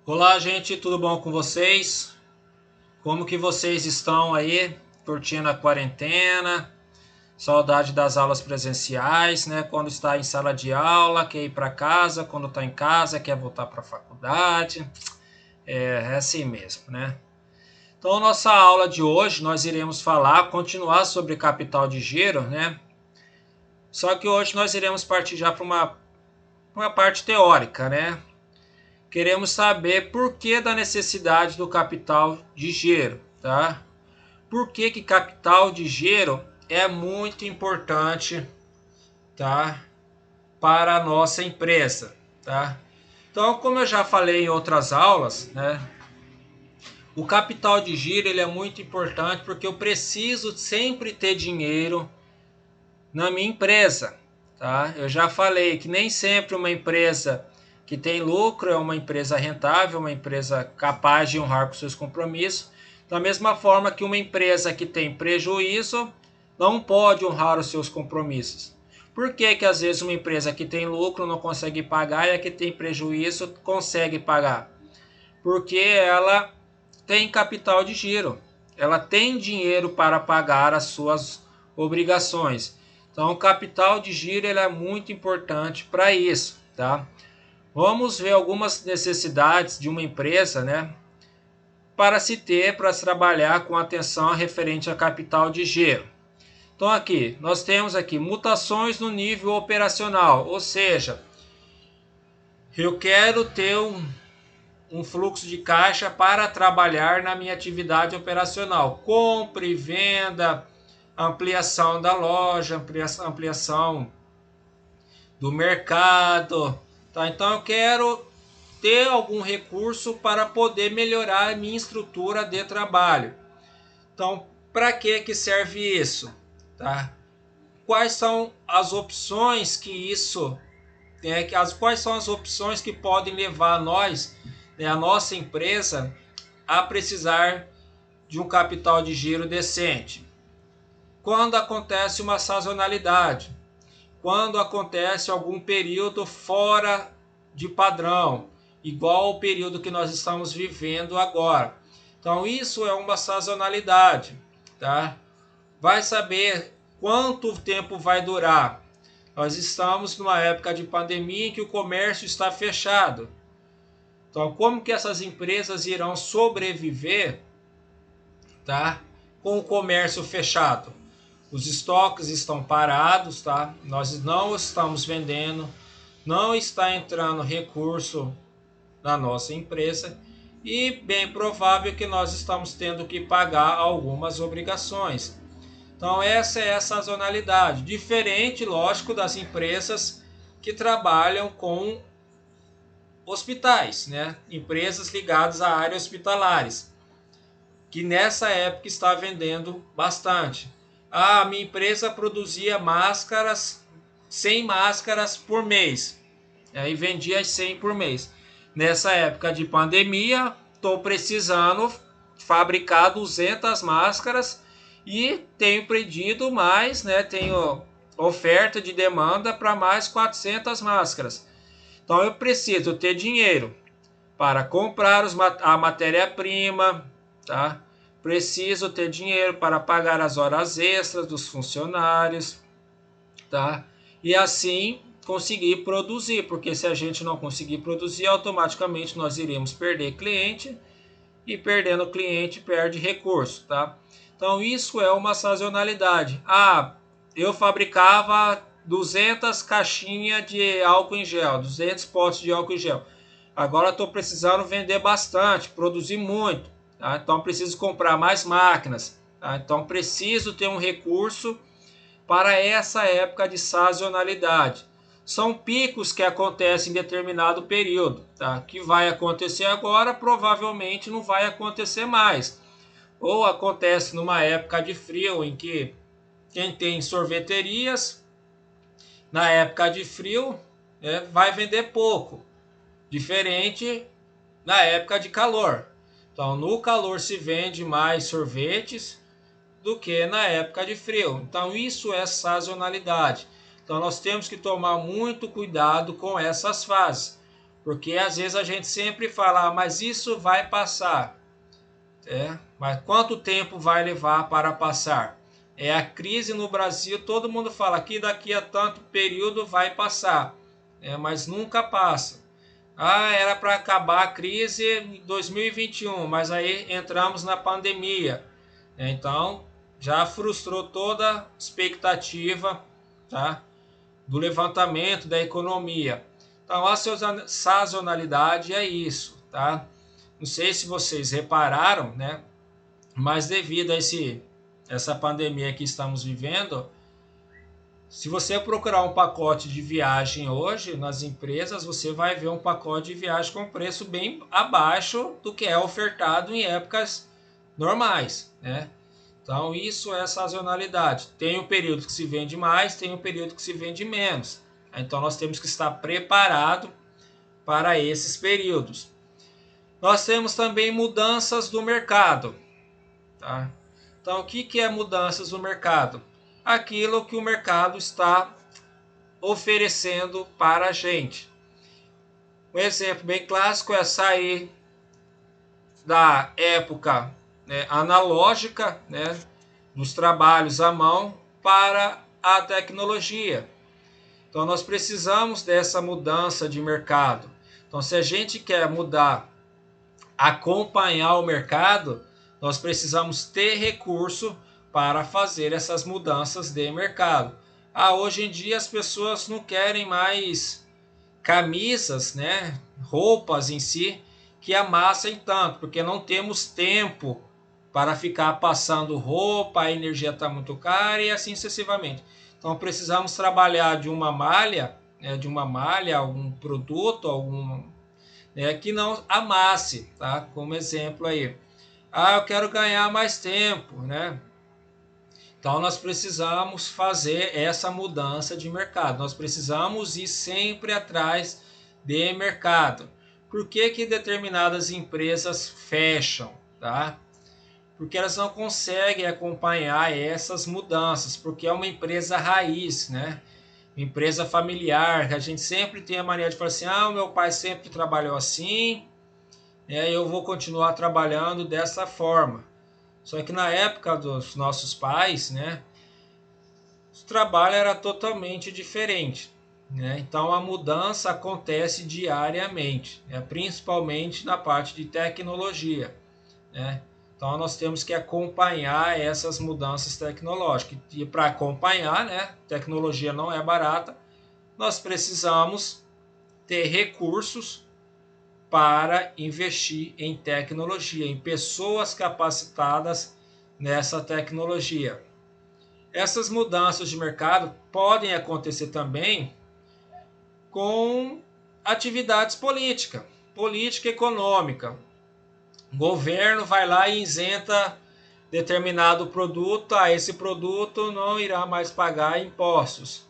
Olá, gente, tudo bom com vocês? Como que vocês estão aí? Curtindo a quarentena? Saudade das aulas presenciais, né? Quando está em sala de aula, quer ir para casa, quando está em casa, quer voltar para a faculdade. É assim mesmo, né? Então, nossa aula de hoje, nós iremos continuar sobre capital de giro, né? Só que hoje nós iremos partir já para uma parte teórica, né? Queremos saber por que da necessidade do capital de giro, tá? Por que capital de giro é muito importante, tá? Para a nossa empresa, tá? Então, como eu já falei em outras aulas, né? O capital de giro ele é muito importante porque eu preciso sempre ter dinheiro na minha empresa, tá? Eu já falei que nem sempre uma empresa que tem lucro é uma empresa rentável, uma empresa capaz de honrar com seus compromissos. Da mesma forma que uma empresa que tem prejuízo não pode honrar os seus compromissos. Por que que às vezes uma empresa que tem lucro não consegue pagar e a que tem prejuízo consegue pagar? Porque ela tem capital de giro, ela tem dinheiro para pagar as suas obrigações. Então, o capital de giro ele é muito importante para isso, tá? Vamos ver algumas necessidades de uma empresa, né? Para se trabalhar com atenção referente a capital de giro. Então, aqui, nós temos aqui mutações no nível operacional, ou seja, eu quero ter um fluxo de caixa para trabalhar na minha atividade operacional. Compra e venda, ampliação da loja, ampliação do mercado. Tá? Então eu quero ter algum recurso para poder melhorar a minha estrutura de trabalho. Então, para que serve isso? Tá? Quais são as opções que isso quais são as opções que podem levar nós, né, a nossa empresa, a precisar de um capital de giro decente? Quando acontece uma sazonalidade, quando acontece algum período fora de padrão, igual ao período que nós estamos vivendo agora. Então, isso é uma sazonalidade, tá? Vai saber quanto tempo vai durar. Nós estamos numa época de pandemia em que o comércio está fechado. Então, como que essas empresas irão sobreviver, tá? Com o comércio fechado? Os estoques estão parados, tá? Nós não estamos vendendo, não está entrando recurso na nossa empresa e bem provável que nós estamos tendo que pagar algumas obrigações. Então essa é a sazonalidade, diferente, lógico, das empresas que trabalham com hospitais, né? Empresas ligadas à área hospitalares, que nessa época está vendendo bastante. A minha empresa produzia máscaras, 100 máscaras por mês, aí vendia 100 por mês. Nessa época de pandemia, estou precisando fabricar 200 máscaras e tenho pedido mais, né? Tenho oferta de demanda para mais 400 máscaras. Então eu preciso ter dinheiro para comprar a matéria-prima, tá? Preciso ter dinheiro para pagar as horas extras dos funcionários, tá? E assim conseguir produzir, porque se a gente não conseguir produzir, automaticamente nós iremos perder cliente e perdendo cliente perde recurso, tá? Então isso é uma sazonalidade. Ah, eu fabricava 200 caixinhas de álcool em gel, 200 potes de álcool em gel. Agora estou precisando vender bastante, produzir muito, tá? Então preciso comprar mais máquinas, tá? Então preciso ter um recurso para essa época de sazonalidade. São picos que acontecem em determinado período, tá? Que vai acontecer agora, provavelmente não vai acontecer mais. Ou acontece numa época de frio em que quem tem sorveterias, na época de frio, vai vender pouco, diferente na época de calor. Então, no calor se vende mais sorvetes do que na época de frio. Então, isso é sazonalidade. Então, nós temos que tomar muito cuidado com essas fases. Porque às vezes a gente sempre fala, mas isso vai passar. Mas quanto tempo vai levar para passar? É a crise no Brasil, todo mundo fala que daqui a tanto período vai passar, mas nunca passa. Era para acabar a crise em 2021, mas aí entramos na pandemia. Então, já frustrou toda a expectativa, tá, do levantamento da economia. Então, a sazonalidade é isso, tá? Não sei se vocês repararam, né? Mas devido a essa pandemia que estamos vivendo, se você procurar um pacote de viagem hoje nas empresas, você vai ver um pacote de viagem com preço bem abaixo do que é ofertado em épocas normais, né? Então isso é sazonalidade. Tem um período que se vende mais, tem um período que se vende menos. Então nós temos que estar preparado para esses períodos. Nós temos também mudanças do mercado, tá? Então o que é mudanças no mercado? Aquilo que o mercado está oferecendo para a gente. Um exemplo bem clássico é sair da época, né, analógica, né, dos trabalhos à mão para a tecnologia. Então nós precisamos dessa mudança de mercado. Então se a gente quer mudar, acompanhar o mercado, nós precisamos ter recurso para fazer essas mudanças de mercado. Hoje em dia as pessoas não querem mais camisas, né, roupas em si, que amassem tanto, porque não temos tempo para ficar passando roupa, a energia está muito cara e assim sucessivamente. Então precisamos trabalhar de uma malha, algum produto, que não amasse, tá? Como exemplo aí. Eu quero ganhar mais tempo, né? Então nós precisamos fazer essa mudança de mercado. Nós precisamos ir sempre atrás de mercado. Por que determinadas empresas fecham, tá? Porque elas não conseguem acompanhar essas mudanças, porque é uma empresa raiz, né? Uma empresa familiar, que a gente sempre tem a mania de falar assim, o meu pai sempre trabalhou assim, eu vou continuar trabalhando dessa forma. Só que na época dos nossos pais, né, o trabalho era totalmente diferente, né? Então a mudança acontece diariamente, principalmente na parte de tecnologia, né? Então nós temos que acompanhar essas mudanças tecnológicas. E para acompanhar, né, tecnologia não é barata, nós precisamos ter recursos para investir em tecnologia, em pessoas capacitadas nessa tecnologia. Essas mudanças de mercado podem acontecer também com atividades política e econômica. O governo vai lá e isenta determinado produto, esse produto não irá mais pagar impostos.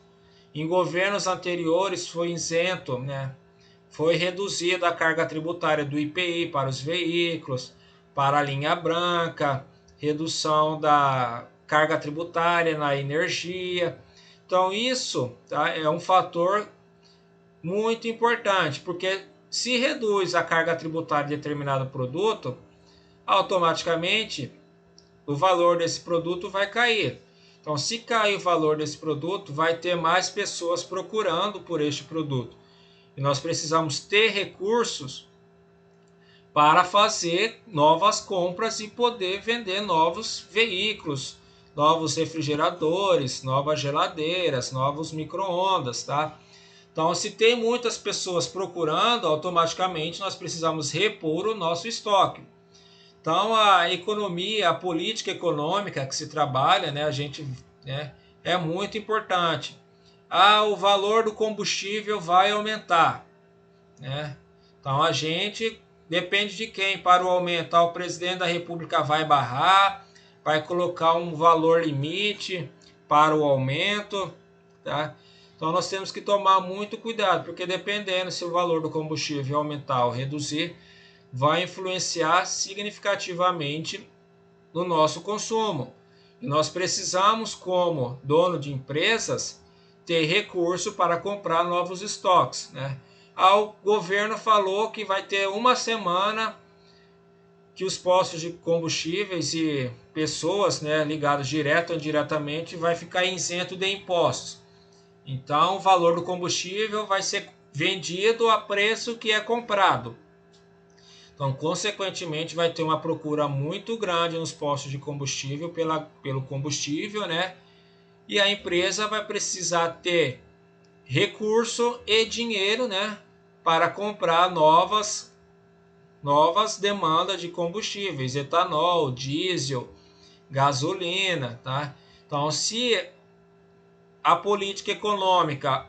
Em governos anteriores foi isento, né? Foi reduzida a carga tributária do IPI para os veículos, para a linha branca, redução da carga tributária na energia. Então isso, tá, é um fator muito importante, porque se reduz a carga tributária de determinado produto, automaticamente o valor desse produto vai cair. Então, se cair o valor desse produto, vai ter mais pessoas procurando por este produto. E nós precisamos ter recursos para fazer novas compras e poder vender novos veículos, novos refrigeradores, novas geladeiras, novos micro-ondas, tá? Então, se tem muitas pessoas procurando, automaticamente nós precisamos repor o nosso estoque. Então, a economia, a política econômica que se trabalha, né, a gente, né, é muito importante. O valor do combustível vai aumentar, né? Então, a gente depende de quem para o aumento. O presidente da República vai barrar, vai colocar um valor limite para o aumento, tá? Então, nós temos que tomar muito cuidado, porque dependendo se o valor do combustível aumentar ou reduzir, vai influenciar significativamente no nosso consumo. E nós precisamos, como dono de empresas, ter recurso para comprar novos estoques, né? O governo falou que vai ter uma semana que os postos de combustíveis e pessoas, né, ligadas direto ou indiretamente vai ficar isento de impostos. Então, o valor do combustível vai ser vendido a preço que é comprado. Então, consequentemente, vai ter uma procura muito grande nos postos de combustível pelo combustível, né? E a empresa vai precisar ter recurso e dinheiro, né, para comprar novas demandas de combustíveis, etanol, diesel, gasolina, tá? Então, se a política econômica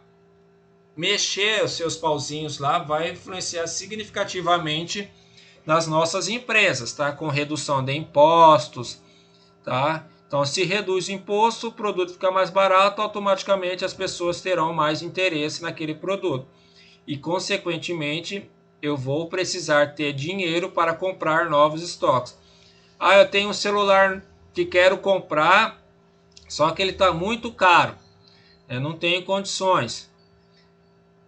mexer os seus pauzinhos lá, vai influenciar significativamente nas nossas empresas, tá? Com redução de impostos, tá? Então, se reduz o imposto, o produto fica mais barato, automaticamente as pessoas terão mais interesse naquele produto. E, consequentemente, eu vou precisar ter dinheiro para comprar novos estoques. Eu tenho um celular que quero comprar, só que ele está muito caro. Eu não tenho condições.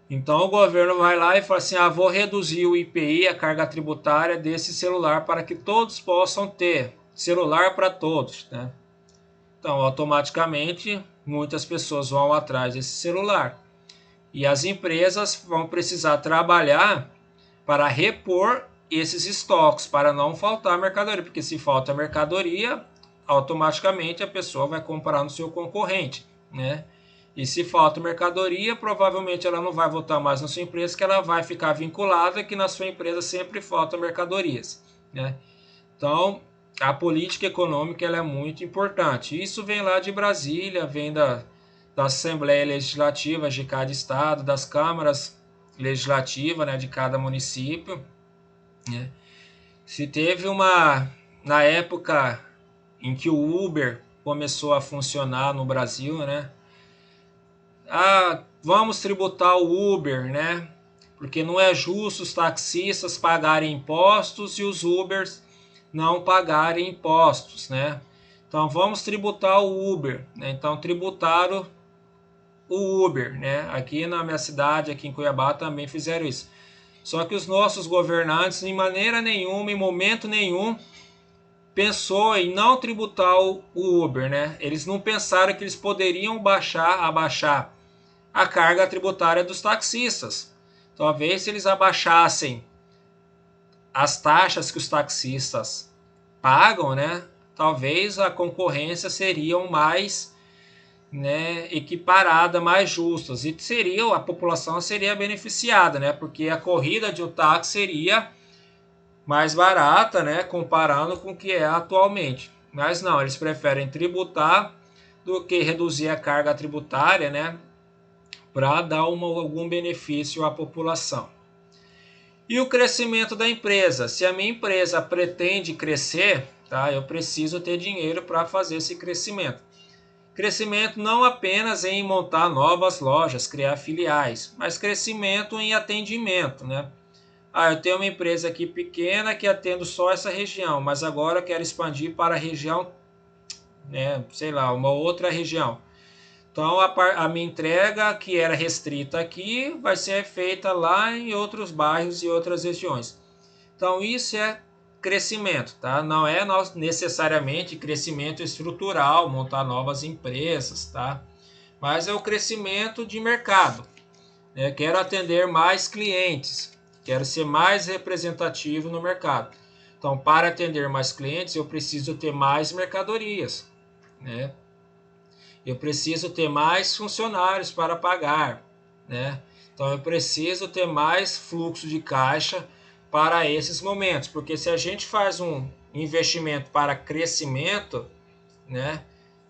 Então o governo vai lá e fala assim, vou reduzir o IPI, a carga tributária desse celular para que todos possam ter. Celular para todos, né? Então, automaticamente, muitas pessoas vão atrás desse celular. E as empresas vão precisar trabalhar para repor esses estoques, para não faltar mercadoria. Porque se falta mercadoria, automaticamente a pessoa vai comprar no seu concorrente, né? E se falta mercadoria, provavelmente ela não vai voltar mais na sua empresa, que ela vai ficar vinculada que na sua empresa sempre faltam mercadorias, né? Então, a política econômica ela é muito importante. Isso vem lá de Brasília, vem da Assembleia Legislativa de cada estado, das câmaras legislativas, né, de cada município, né? Se teve na época em que o Uber começou a funcionar no Brasil, né? Vamos tributar o Uber, né? Porque não é justo os taxistas pagarem impostos e os Ubers não pagarem impostos, né? Então vamos tributar o Uber, né? Então tributaram o Uber, né? Aqui na minha cidade, aqui em Cuiabá, também fizeram isso. Só que os nossos governantes, em maneira nenhuma, em momento nenhum, pensou em não tributar o Uber, né? Eles não pensaram que eles poderiam abaixar a carga tributária dos taxistas. Talvez se eles abaixassem as taxas que os taxistas pagam, né? Talvez a concorrência seria mais, né, equiparada, mais justas, e a população seria beneficiada, né? Porque a corrida de um táxi seria mais barata, né, comparando com o que é atualmente. Mas não, eles preferem tributar do que reduzir a carga tributária, né, para dar algum benefício à população. E o crescimento da empresa. Se a minha empresa pretende crescer, tá, eu preciso ter dinheiro para fazer esse crescimento. Crescimento não apenas em montar novas lojas, criar filiais, mas crescimento em atendimento, né? Eu tenho uma empresa aqui pequena que atendo só essa região, mas agora eu quero expandir para a região, né, sei lá, uma outra região. Então a minha entrega, que era restrita aqui, vai ser feita lá em outros bairros e outras regiões. Então isso é crescimento, tá? Não é necessariamente crescimento estrutural, montar novas empresas, tá? Mas é o crescimento de mercado, né? Quero atender mais clientes, quero ser mais representativo no mercado. Então, para atender mais clientes, eu preciso ter mais mercadorias, né? Eu preciso ter mais funcionários para pagar, né? Então, eu preciso ter mais fluxo de caixa para esses momentos, porque se a gente faz um investimento para crescimento, né,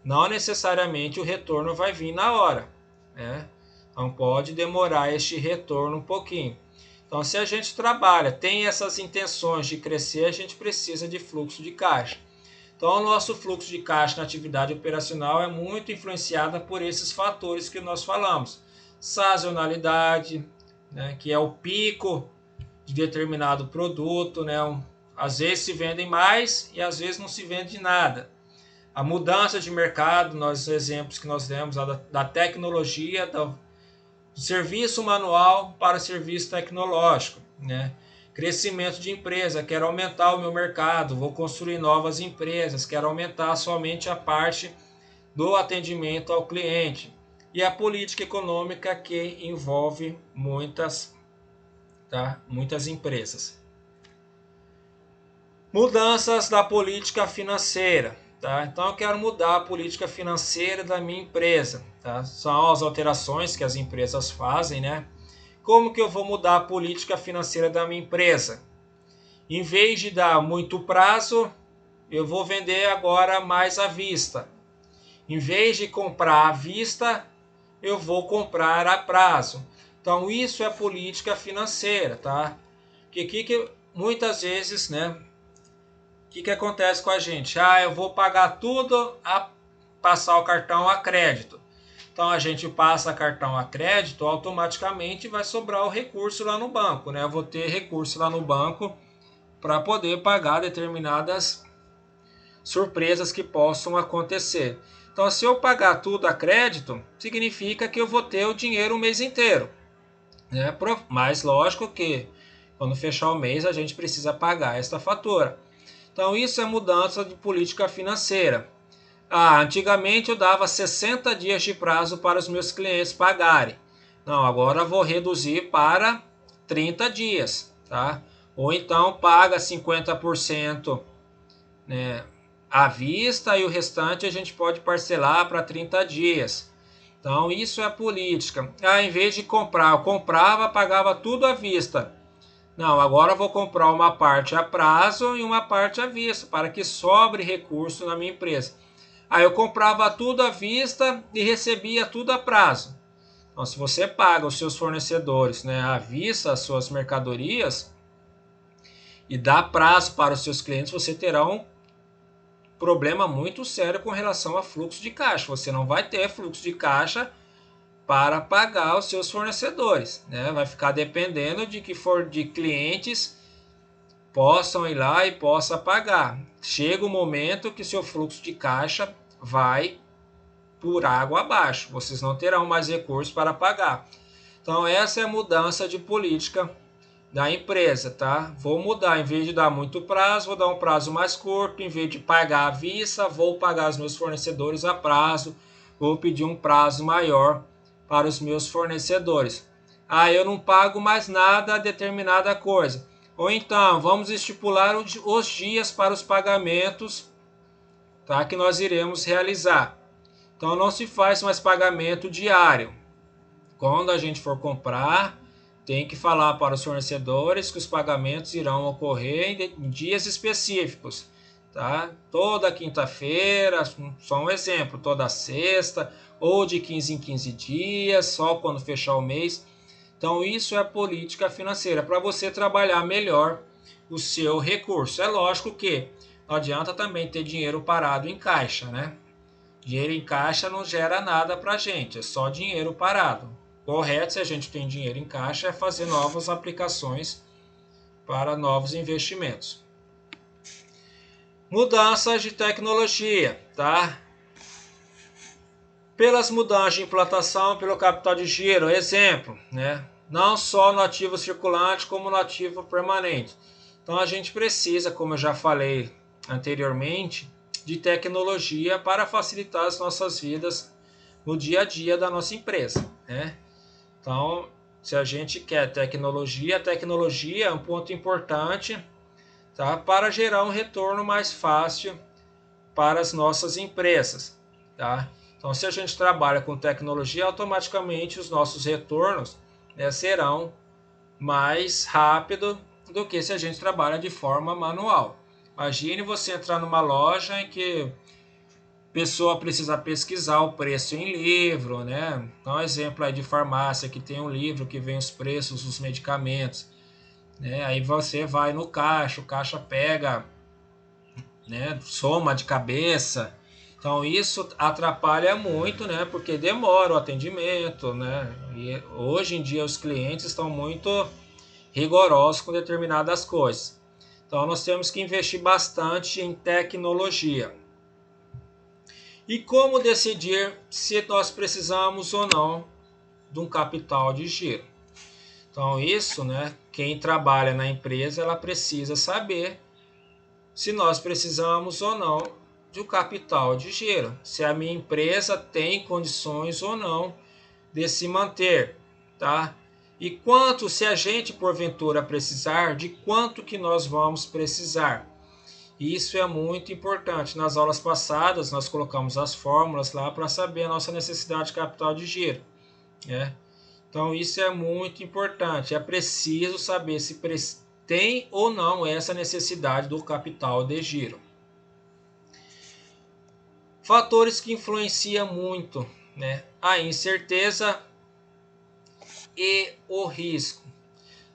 não necessariamente o retorno vai vir na hora, né? Então, pode demorar este retorno um pouquinho. Então, se a gente trabalha, tem essas intenções de crescer, a gente precisa de fluxo de caixa. Então, o nosso fluxo de caixa na atividade operacional é muito influenciado por esses fatores que nós falamos. Sazonalidade, né, que é o pico de determinado produto, né? Às vezes se vendem mais e às vezes não se vende nada. A mudança de mercado, exemplos que nós demos da tecnologia, serviço manual para serviço tecnológico, né? Crescimento de empresa, quero aumentar o meu mercado, vou construir novas empresas, quero aumentar somente a parte do atendimento ao cliente. E a política econômica que envolve muitas empresas. Mudanças da política financeira. Tá? Então eu quero mudar a política financeira da minha empresa. Tá? São as alterações que as empresas fazem, né? Como que eu vou mudar a política financeira da minha empresa? Em vez de dar muito prazo, eu vou vender agora mais à vista. Em vez de comprar à vista, eu vou comprar a prazo. Então isso é política financeira, tá? Que muitas vezes, né? O que acontece com a gente? Eu vou pagar tudo a passar o cartão a crédito. Então a gente passa cartão a crédito, automaticamente vai sobrar o recurso lá no banco, né? Eu vou ter recurso lá no banco para poder pagar determinadas surpresas que possam acontecer. Então, se eu pagar tudo a crédito, significa que eu vou ter o dinheiro o mês inteiro, né? Mas lógico que quando fechar o mês a gente precisa pagar esta fatura. Então, isso é mudança de política financeira. Antigamente eu dava 60 dias de prazo para os meus clientes pagarem. Não, agora eu vou reduzir para 30 dias, tá? Ou então paga 50%, né, à vista e o restante a gente pode parcelar para 30 dias. Então isso é política. Em vez de comprar, eu comprava, pagava tudo à vista. Não, agora eu vou comprar uma parte a prazo e uma parte à vista, para que sobre recurso na minha empresa. Eu comprava tudo à vista e recebia tudo a prazo. Então, se você paga os seus fornecedores, né, à vista as suas mercadorias e dá prazo para os seus clientes, você terá um problema muito sério com relação a fluxo de caixa. Você não vai ter fluxo de caixa para pagar os seus fornecedores, né? Vai ficar dependendo de que for de clientes possam ir lá e possa pagar. Chega o momento que seu fluxo de caixa vai por água abaixo. Vocês não terão mais recursos para pagar. Então essa é a mudança de política da empresa, tá? Vou mudar, em vez de dar muito prazo, vou dar um prazo mais curto, em vez de pagar à vista, vou pagar os meus fornecedores a prazo, vou pedir um prazo maior para os meus fornecedores. Eu não pago mais nada a determinada coisa. Ou então, vamos estipular os dias para os pagamentos, tá, que nós iremos realizar. Então, não se faz mais pagamento diário. Quando a gente for comprar, tem que falar para os fornecedores que os pagamentos irão ocorrer em dias específicos. Tá? Toda quinta-feira, só um exemplo, toda sexta, ou de 15 em 15 dias, só quando fechar o mês. Então isso é a política financeira, para você trabalhar melhor o seu recurso. É lógico que não adianta também ter dinheiro parado em caixa, né? Dinheiro em caixa não gera nada para a gente, é só dinheiro parado. Correto, se a gente tem dinheiro em caixa, é fazer novas aplicações para novos investimentos. Mudanças de tecnologia, tá? Pelas mudanças de implantação, pelo capital de giro, exemplo, né? Não só no ativo circulante, como no ativo permanente. Então a gente precisa, como eu já falei anteriormente, de tecnologia para facilitar as nossas vidas no dia a dia da nossa empresa, né? Então, se a gente quer tecnologia, a tecnologia é um ponto importante, tá, para gerar um retorno mais fácil para as nossas empresas, tá? Então, se a gente trabalha com tecnologia, automaticamente os nossos retornos, né, serão mais rápido do que se a gente trabalha de forma manual. Imagine você entrar numa loja em que a pessoa precisa pesquisar o preço em livro, né? Dá um exemplo aí de farmácia que tem um livro que vem os preços dos medicamentos, né? Aí você vai no caixa, o caixa pega, né, soma de cabeça. Então isso atrapalha muito, né? Porque demora o atendimento, né? E hoje em dia os clientes estão muito rigorosos com determinadas coisas. Então nós temos que investir bastante em tecnologia. E como decidir se nós precisamos ou não de um capital de giro. Então isso, né, quem trabalha na empresa, ela precisa saber se nós precisamos ou não de um capital de giro, se a minha empresa tem condições ou não de se manter, tá? E quanto, se a gente porventura precisar, de quanto que nós vamos precisar. Isso é muito importante. Nas aulas passadas nós colocamos as fórmulas lá para saber a nossa necessidade de capital de giro, né? Então isso é muito importante. É preciso saber se tem ou não essa necessidade do capital de giro. Fatores que influenciam muito, né? A incerteza e o risco.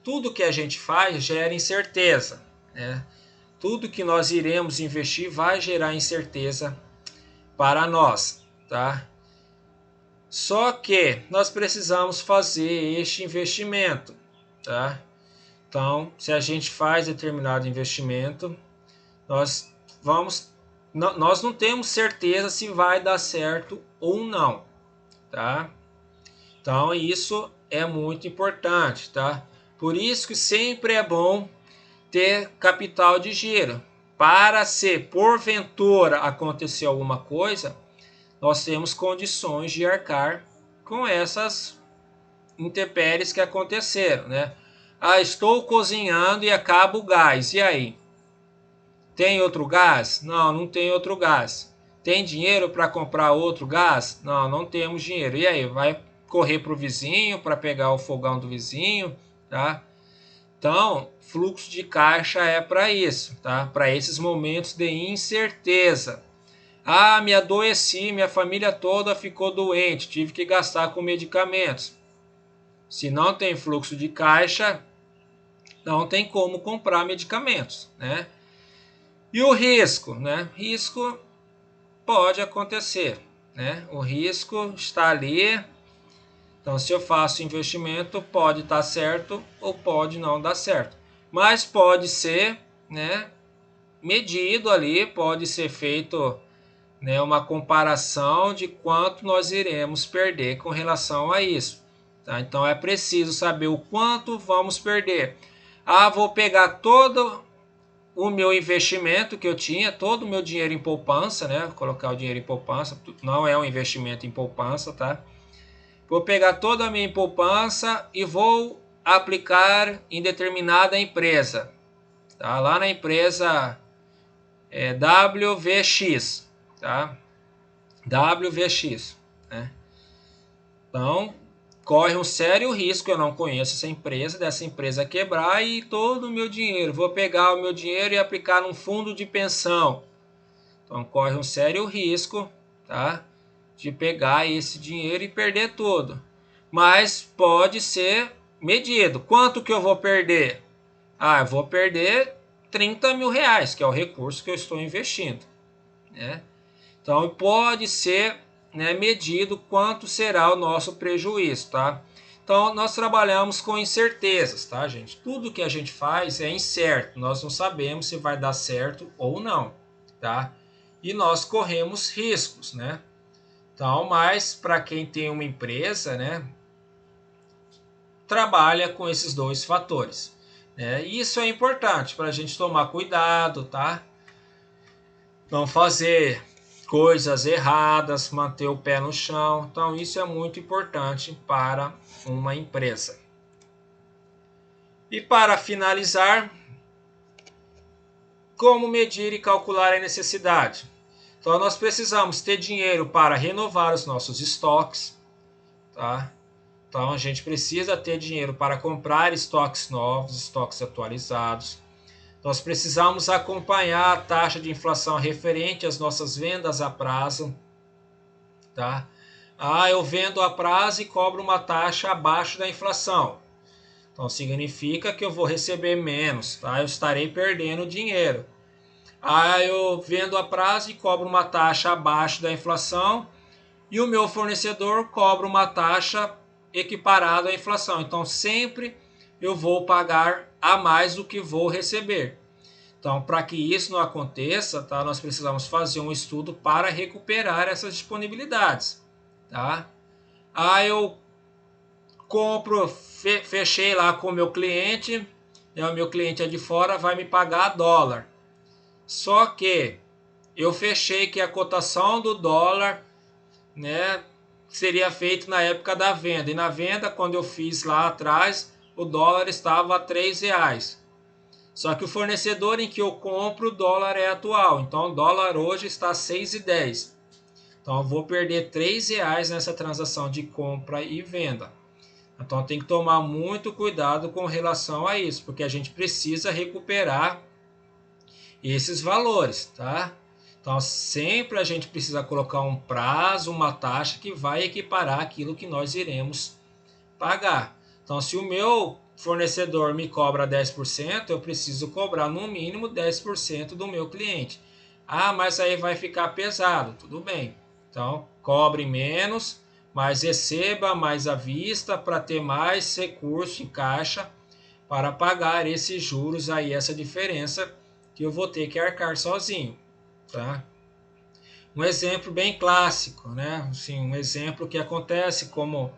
Tudo que a gente faz gera incerteza, né? Tudo que nós iremos investir vai gerar incerteza para nós, tá? Só que nós precisamos fazer este investimento, tá? Então, se a gente faz determinado investimento, nós não temos certeza se vai dar certo ou não, tá? Então, isso é muito importante, tá? Por isso que sempre é bom ter capital de giro. Para se porventura acontecer alguma coisa, nós temos condições de arcar com essas intempéries que aconteceram, né? Ah, estou cozinhando e acaba o gás. E aí? Tem outro gás? Não, não tem outro gás. Tem dinheiro para comprar outro gás? Não, não temos dinheiro. E aí? Vai correr para o vizinho para pegar o fogão do vizinho, tá? Então, fluxo de caixa é para isso, tá? Para esses momentos de incerteza. Ah, me adoeci, minha família toda ficou doente, tive que gastar com medicamentos. Se não tem fluxo de caixa, não tem como comprar medicamentos, né? E o risco, né? Risco pode acontecer, né? O risco está ali. Então, se eu faço investimento, pode estar certo ou pode não dar certo. Mas pode ser, né, medido ali, pode ser feito, né, uma comparação de quanto nós iremos perder com relação a isso. Tá? Então, é preciso saber o quanto vamos perder. Ah, vou pegar todo o meu investimento que eu tinha, todo o meu dinheiro em poupança, né? Vou colocar o dinheiro em poupança, não é um investimento em poupança, tá? Vou pegar toda a minha poupança e vou aplicar em determinada empresa. Tá? Lá na empresa WVX. Tá? WVX. Né? Então, corre um sério risco, eu não conheço essa empresa, dessa empresa quebrar e todo o meu dinheiro. Vou pegar o meu dinheiro e aplicar num fundo de pensão. Então, corre um sério risco, tá? De pegar esse dinheiro e perder tudo. Mas pode ser medido. Quanto que eu vou perder? Ah, eu vou perder 30 mil reais, que é o recurso que eu estou investindo, né? Então pode ser, né, medido quanto será o nosso prejuízo, tá? Então nós trabalhamos com incertezas, tá, gente? Tudo que a gente faz é incerto, nós não sabemos se vai dar certo ou não, tá? E nós corremos riscos, né? Então, mas para quem tem uma empresa, né, trabalha com esses dois fatores. Né? Isso é importante para a gente tomar cuidado, tá? Não fazer coisas erradas, manter o pé no chão. Então, isso é muito importante para uma empresa. E para finalizar, como medir e calcular a necessidade? Então, nós precisamos ter dinheiro para renovar os nossos estoques, tá? Então, a gente precisa ter dinheiro para comprar estoques novos, estoques atualizados. Nós precisamos acompanhar a taxa de inflação referente às nossas vendas a prazo. Tá? Ah, eu vendo a prazo e cobro uma taxa abaixo da inflação. Então, significa que eu vou receber menos, tá? Eu estarei perdendo dinheiro. Ah, eu vendo a prazo e cobro uma taxa abaixo da inflação e o meu fornecedor cobra uma taxa equiparado à inflação. Então, sempre eu vou pagar a mais do que vou receber. Então, para que isso não aconteça, tá, nós precisamos fazer um estudo para recuperar essas disponibilidades. Tá? Ah, eu compro, fechei lá com o meu cliente, né, o meu cliente é de fora, vai me pagar dólar. Só que eu fechei que a cotação do dólar, né, seria feito na época da venda. E na venda, quando eu fiz lá atrás, o dólar estava a R$3. Só que o fornecedor em que eu compro, o dólar é atual. Então o dólar hoje está a 6,10. Então eu vou perder R$3 nessa transação de compra e venda. Então tem que tomar muito cuidado com relação a isso, porque a gente precisa recuperar esses valores, tá? Então sempre a gente precisa colocar um prazo, uma taxa que vai equiparar aquilo que nós iremos pagar. Então se o meu fornecedor me cobra 10%, eu preciso cobrar no mínimo 10% do meu cliente. Ah, mas aí vai ficar pesado. Tudo bem. Então cobre menos, mas receba mais à vista para ter mais recurso em caixa para pagar esses juros aí, essa diferença que eu vou ter que arcar sozinho, tá? Um exemplo bem clássico, né? Assim, um exemplo que acontece como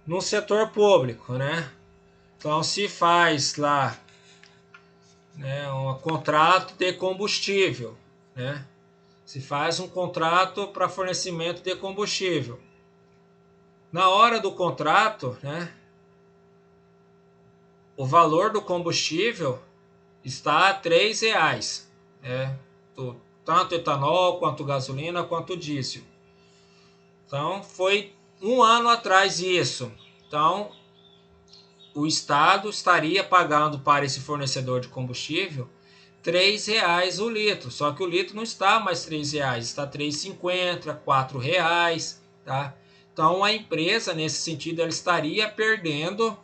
no setor público, né? Então se faz lá, né, um contrato de combustível, né? Se faz um contrato para fornecimento de combustível. Na hora do contrato, né, o valor do combustível está a R$3, né? Tanto etanol, quanto gasolina, quanto diesel. Então, foi um ano atrás isso. Então, o Estado estaria pagando para esse fornecedor de combustível R$3 o litro. Só que o litro não está mais R$3, está R$3,50, R$4, tá? Então, a empresa, nesse sentido, ela estaria perdendo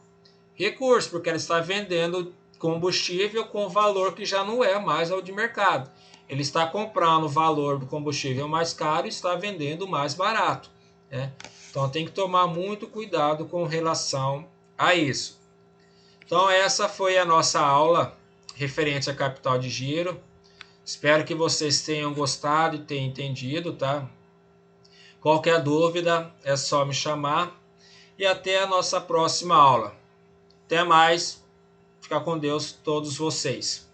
recurso, porque ela está vendendo combustível com valor que já não é mais ao de mercado. Ele está comprando o valor do combustível mais caro e está vendendo mais barato, né? Então tem que tomar muito cuidado com relação a isso. Então essa foi a nossa aula referente a capital de giro. Espero que vocês tenham gostado e tenham entendido, tá? Qualquer dúvida é só me chamar e até a nossa próxima aula. Até mais. Ficar com Deus todos vocês.